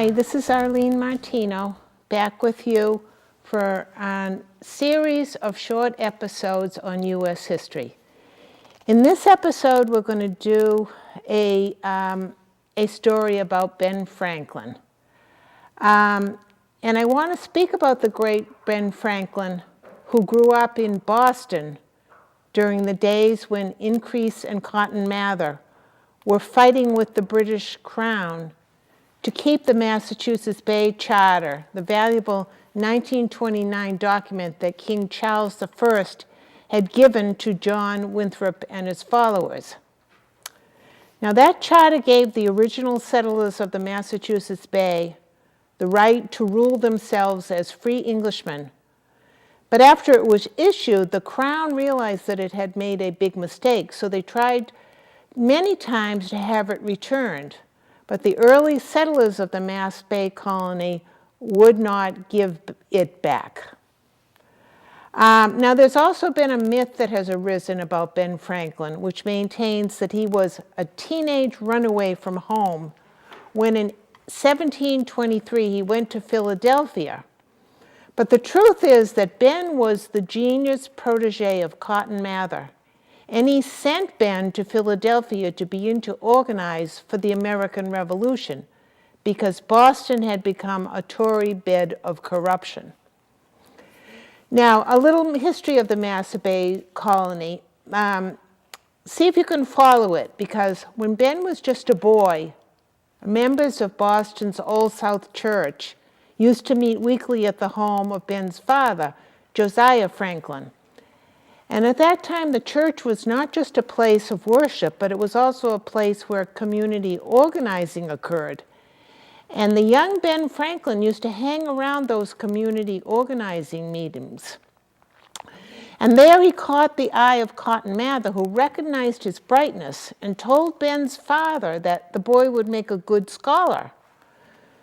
Hi, this is Arleen Martino, back with you for a series of short episodes on U.S. history. In this episode, we're going to do a story about Ben Franklin. And I want to speak about the great Ben Franklin, who grew up in Boston during the days when Increase and Cotton Mather were fighting with the British Crown to keep the Massachusetts Bay Charter, the valuable 1929 document that King Charles I had given to John Winthrop and his followers. Now, that charter gave the original settlers of the Massachusetts Bay the right to rule themselves as free Englishmen. But after it was issued, the Crown realized that it had made a big mistake, so they tried many times to have it returned. But the early settlers of the Mass Bay colony would not give it back. Now, there's also been a myth that has arisen about Ben Franklin, which maintains that he was a teenage runaway from home when in 1723 he went to Philadelphia. But the truth is that Ben was the genius protege of Cotton Mather, and he sent Ben to Philadelphia to begin to organize for the American Revolution because Boston had become a Tory bed of corruption. Now, a little history of the Mass Bay colony. See if you can follow it, because when Ben was just a boy, members of Boston's Old South Church used to meet weekly at the home of Ben's father, Josiah Franklin. And at that time, the church was not just a place of worship, but it was also a place where community organizing occurred. And the young Ben Franklin used to hang around those community organizing meetings. And there he caught the eye of Cotton Mather, who recognized his brightness and told Ben's father that the boy would make a good scholar.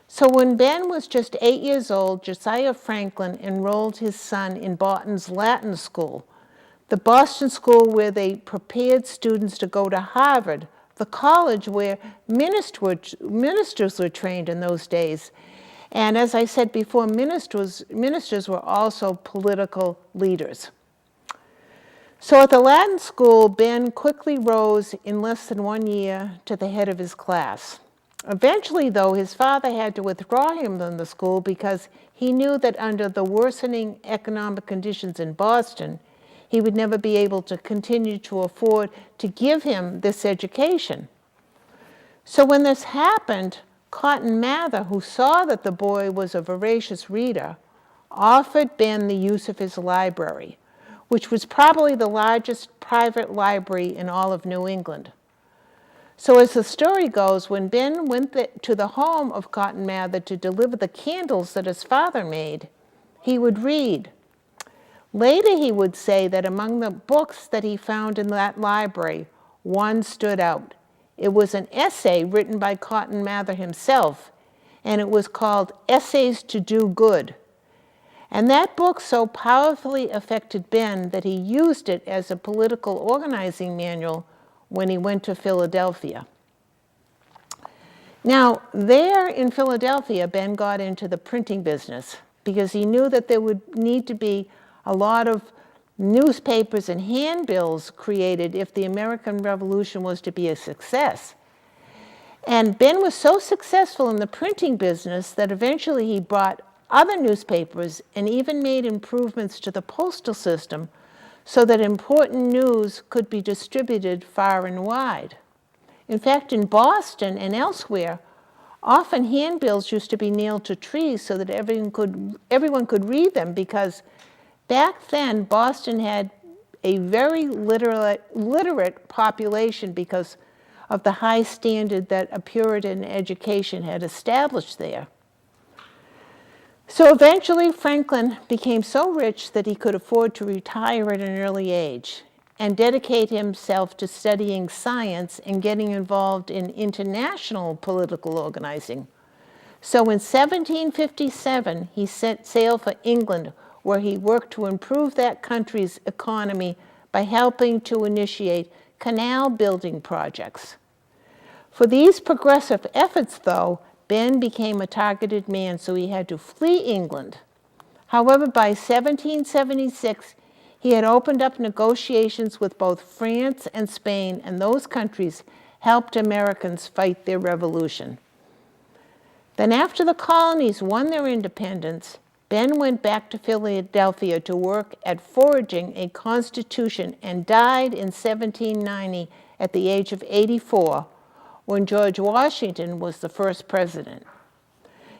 So when Ben was just 8 years old, Josiah Franklin enrolled his son in Barton's Latin School, the Boston school where they prepared students to go to Harvard, the college where ministers were trained in those days. And as I said before, ministers were also political leaders. So at the Latin school, Ben quickly rose in less than 1 year to the head of his class. Eventually, though, his father had to withdraw him from the school because he knew that under the worsening economic conditions in Boston, he would never be able to continue to afford to give him this education. So when this happened, Cotton Mather, who saw that the boy was a voracious reader, offered Ben the use of his library, which was probably the largest private library in all of New England. So as the story goes, when Ben went to the home of Cotton Mather to deliver the candles that his father made, he would read. Later, he would say that among the books that he found in that library, one stood out. It was an essay written by Cotton Mather himself, and it was called Essays to Do Good. And that book so powerfully affected Ben that he used it as a political organizing manual when he went to Philadelphia. Now, there in Philadelphia, Ben got into the printing business because he knew that there would need to be a lot of newspapers and handbills created if the American Revolution was to be a success. And Ben was so successful in the printing business that eventually he bought other newspapers and even made improvements to the postal system so that important news could be distributed far and wide. In fact, in Boston and elsewhere, often handbills used to be nailed to trees so that everyone could read them, because back then, Boston had a very literate population because of the high standard that a Puritan education had established there. So eventually, Franklin became so rich that he could afford to retire at an early age and dedicate himself to studying science and getting involved in international political organizing. So in 1757, he set sail for England, where he worked to improve that country's economy by helping to initiate canal building projects. For these progressive efforts, though, Ben became a targeted man, so he had to flee England. However, by 1776, he had opened up negotiations with both France and Spain, and those countries helped Americans fight their revolution. Then after the colonies won their independence, Ben went back to Philadelphia to work at forging a constitution and died in 1790 at the age of 84, when George Washington was the first president.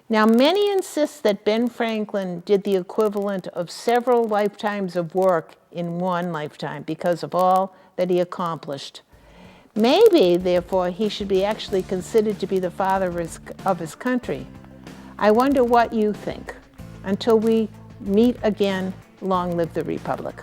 Now, many insist that Ben Franklin did the equivalent of several lifetimes of work in one lifetime because of all that he accomplished. Maybe, therefore, he should be actually considered to be the father of his country. I wonder what you think. Until we meet again, long live the Republic.